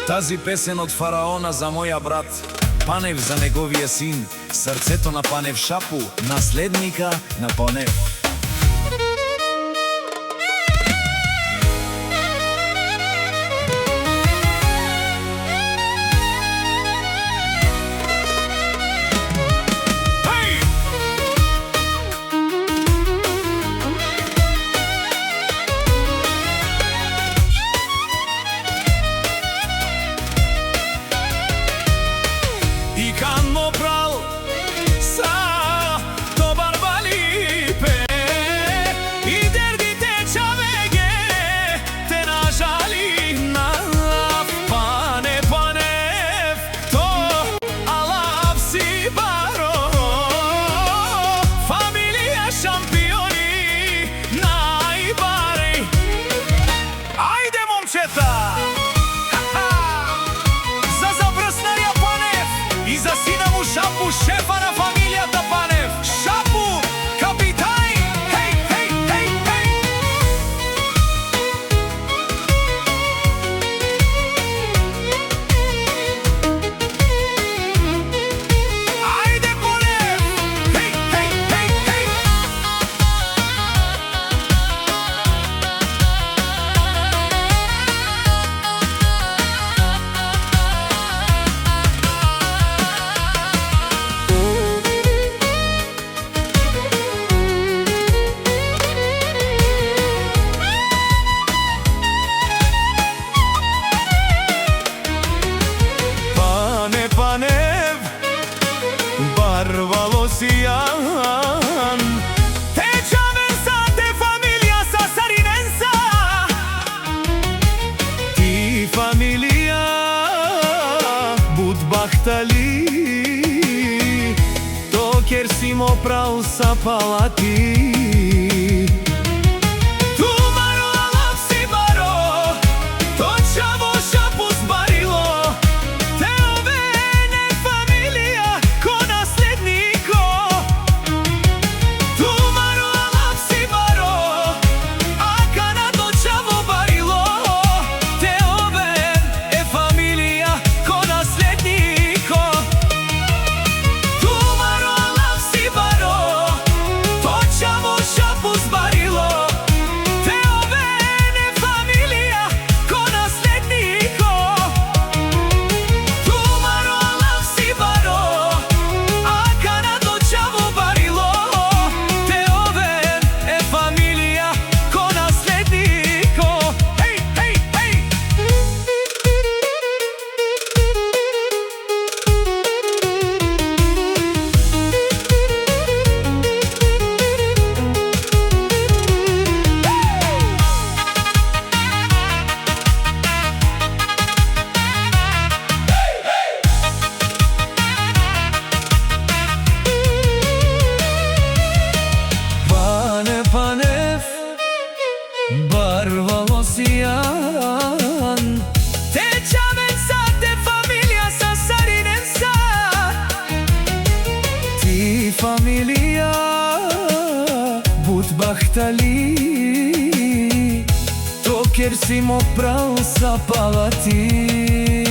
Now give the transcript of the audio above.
Тази песен од Фараона за моја брат Панев, за неговиот син, срцето на Панев Шапу, наследника на Панев. И кан мо прал са то барбалипе и дердите чавеге те нажали на Пане Панев то алав си баро фамилија шампиони најбари. Ајде момчета! И за сина му Шапу, шефа на фамилијата Панев. Шапу, капитај! Хеј, хеј, хеј, хеј! Ајде, Панев! Хеј, хеј, хеј, хеј! Панев, барвалосијан, те чавенса, те фамилија са сариненса. Ти фамилија Будбахтали, то керсимо прау са палати. Панев, барвалосијан, те чавенса, те фамилија са сариненса. Ти фамилија Будбахтали, то керсимо прау са палати.